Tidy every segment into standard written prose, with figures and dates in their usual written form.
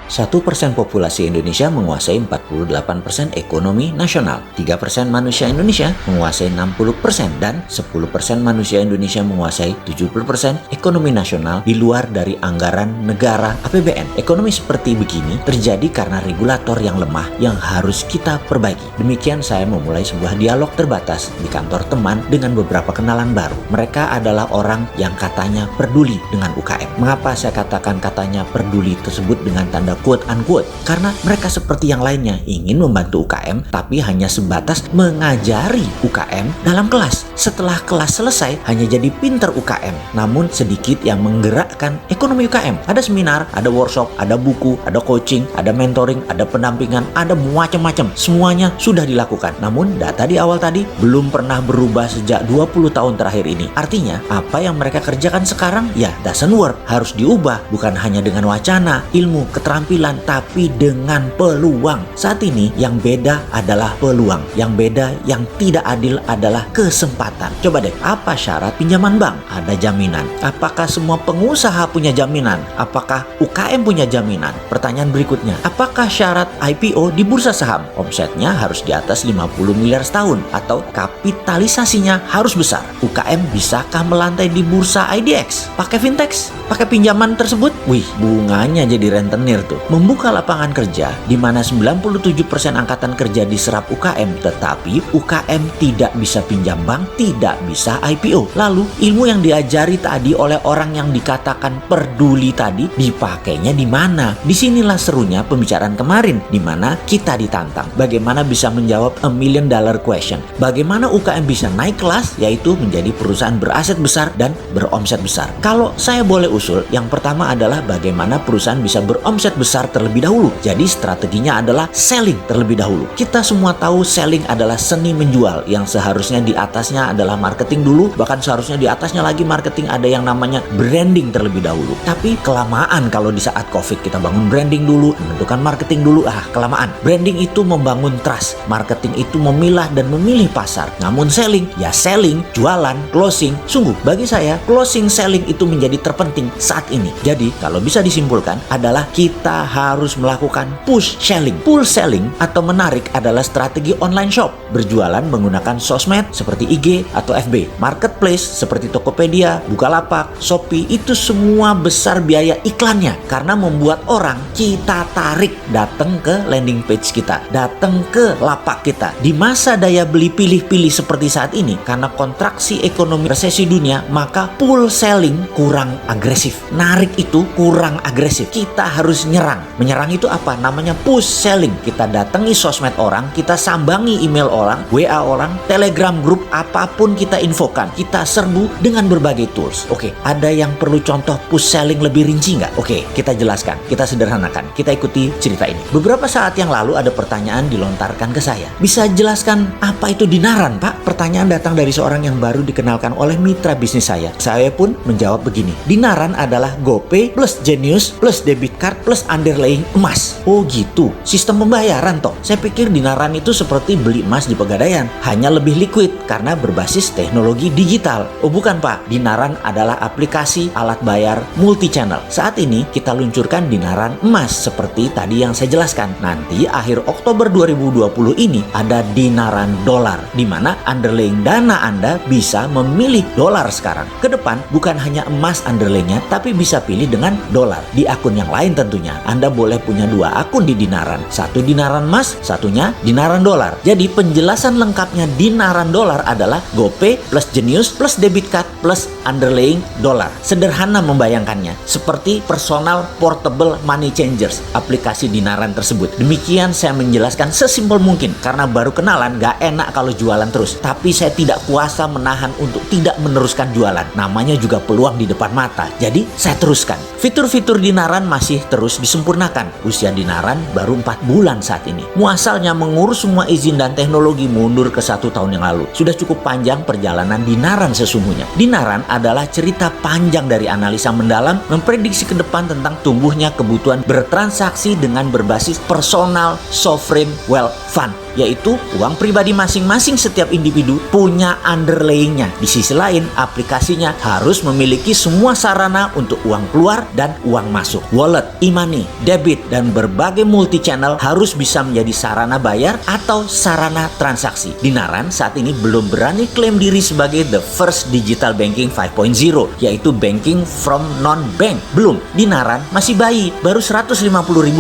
1% populasi Indonesia menguasai 48% ekonomi nasional. 3% manusia Indonesia menguasai 60% dan 10% manusia Indonesia menguasai 70% ekonomi nasional di luar dari anggaran negara APBN. Ekonomi seperti begini terjadi karena regulator yang lemah yang harus kita perbaiki. Demikian saya memulai sebuah dialog terbatas di kantor teman dengan beberapa kenalan baru. Mereka adalah orang yang katanya peduli dengan UKM. Mengapa saya katakan katanya peduli tersebut dengan tanda quote unquote? Karena mereka seperti yang lainnya ingin membantu UKM tapi hanya sebatas mengajari UKM dalam kelas. Setelah kelas selesai hanya jadi pinter UKM, namun sedikit yang menggerakkan ekonomi UKM. Ada seminar, ada workshop, ada buku, ada coaching, ada mentoring, ada pendampingan, ada macam-macam. Semuanya sudah dilakukan. Namun data di awal tadi belum pernah berubah sejak 20 tahun terakhir ini. Artinya apa yang mereka kerjakan sekarang ya doesn't work. Harus diubah, bukan hanya dengan wacana, ilmu, keterampilan, tapi dengan peluang. Saat ini yang beda adalah peluang. Yang beda, yang tidak adil adalah kesempatan. Coba deh, apa syarat pinjaman bank? Ada jaminan. Apakah semua pengusaha punya jaminan? Apakah UKM punya jaminan? Pertanyaan berikutnya, apakah syarat IPO di bursa saham? Omsetnya harus di atas 50 miliar setahun atau kapitalisasinya harus besar. UKM bisakah melantai di bursa IDX? Pakai fintech? Pakai pinjaman tersebut? Wih, bunganya jadi rentenir tuh. Membuka lapangan kerja di mana 97% angkatan kerja diserap UKM, tetapi UKM tidak bisa pinjam bank, tidak bisa IPO. Lalu ilmu yang diajari tadi oleh orang yang dikatakan peduli tadi dipakainya di mana? Disinilah serunya pembicaraan kemarin di mana kita ditantang bagaimana bisa menjawab $1 million question. Bagaimana UKM bisa naik kelas, yaitu menjadi perusahaan beraset besar dan beromset besar. Kalau saya boleh usul, yang pertama adalah bagaimana perusahaan bisa beromset besar terlebih dahulu. Jadi strateginya adalah selling terlebih dahulu. Kita semua tahu selling adalah seni menjual yang seharusnya di atasnya adalah marketing dulu, bahkan seharusnya di atasnya lagi marketing ada yang namanya branding terlebih dahulu. Tapi kelamaan kalau di saat COVID kita bangun branding dulu, menentukan marketing dulu, kelamaan. Branding itu membangun trust, marketing itu memilah dan memilih pasar. Namun selling, ya selling, jualan, closing. Sungguh bagi saya closing selling itu menjadi terpenting saat ini. Jadi kalau bisa disimpulkan adalah kita harus melakukan push selling. Pull selling atau menarik adalah strategi online shop. Berjualan menggunakan sosmed seperti IG atau FB. Marketplace seperti Tokopedia, Bukalapak, Shopee itu semua besar biaya iklannya. Karena membuat orang kita tarik datang ke landing page kita, datang ke lapak kita. Di masa daya beli pilih-pilih seperti saat ini, karena kontraksi ekonomi resesi dunia, maka pull selling kurang agresif. Narik itu kurang agresif. Kita harus nyerang. Menyerang itu apa? Namanya push selling. Kita datangi sosmed orang, kita sambangi email orang, WA orang, Telegram grup, apapun kita infokan. Kita serbu dengan berbagai tools. Oke, ada yang perlu contoh push selling lebih rinci nggak? Oke, kita jelaskan, kita sederhanakan, kita ikuti cerita ini. Beberapa saat yang lalu ada pertanyaan dilontarkan ke saya. Bisa jelaskan apa itu dinaran, Pak? Pertanyaan datang dari seorang yang baru dikenalkan oleh mitra bisnis saya. Saya pun menjawab begini. Dinaran adalah GoPay plus Genius plus debit card plus underlying emas. Oh gitu, sistem pembayaran toh. Saya pikir dinaran itu seperti beli emas di Pegadaian, hanya lebih liquid karena berbasis teknologi digital. Oh bukan Pak, dinaran adalah aplikasi alat bayar multi channel. Saat ini kita luncurkan dinaran emas seperti tadi yang saya jelaskan. Nanti akhir Oktober 2020 ini ada dinaran dolar, di mana underlying dana Anda bisa memilih dolar sekarang. Ke depan bukan hanya emas underlyingnya, tapi bisa pilih dengan dolar. Di akun yang lain tentunya, Anda boleh punya 2 akun di dinaran. Satu dinaran emas, satunya dinaran dolar. Jadi penjelasan lengkapnya dinaran dolar adalah GoPay plus Genius plus debit card plus underlying dolar. Sederhana membayangkannya, seperti personal portable money changers, aplikasi dinaran tersebut. Demikian saya menjelaskan sesimpel mungkin, karena baru kenalan gak enak kalau jualan terus. Tapi saya tidak kuasa menahan untuk tidak meneruskan jualan. Namanya juga peluang di depan mata. Jadi saya teruskan. Fitur-fitur dinaran masih terus disempurnakan. Usia dinaran baru 4 bulan saat ini. Muasalnya mengurus semua izin dan teknologi mundur ke 1 tahun yang lalu. Sudah cukup panjang perjalanan dinaran sesungguhnya. Dinaran adalah cerita panjang dari analisa mendalam memprediksi ke depan tentang tumbuhnya kebutuhan bertransaksi dengan berbasis personal sovereign wealth fund, yaitu uang pribadi masing-masing setiap individu punya underlayingnya. Di sisi lain, aplikasinya harus memiliki semua sarana untuk uang keluar dan uang masuk. Wallet, e-money nih, debit dan berbagai multi-channel harus bisa menjadi sarana bayar atau sarana transaksi. Dinaran saat ini belum berani klaim diri sebagai the first digital banking 5.0, yaitu banking from non-bank. Belum, Dinaran masih bayi, baru 150.000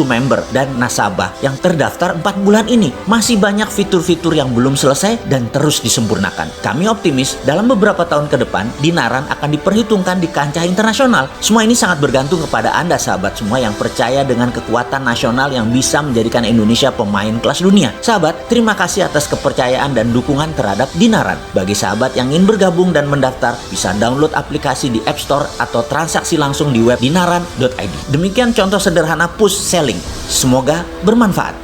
member dan nasabah yang terdaftar 4 bulan ini. Masih banyak fitur-fitur yang belum selesai dan terus disempurnakan. Kami optimis dalam beberapa tahun ke depan, Dinaran akan diperhitungkan di kancah internasional. Semua ini sangat bergantung kepada Anda sahabat semua yang percaya dengan kekuatan nasional yang bisa menjadikan Indonesia pemain kelas dunia. Sahabat, terima kasih atas kepercayaan dan dukungan terhadap Dinaran. Bagi sahabat yang ingin bergabung dan mendaftar, bisa download aplikasi di App Store atau transaksi langsung di web dinaran.id. Demikian contoh sederhana push selling. Semoga bermanfaat.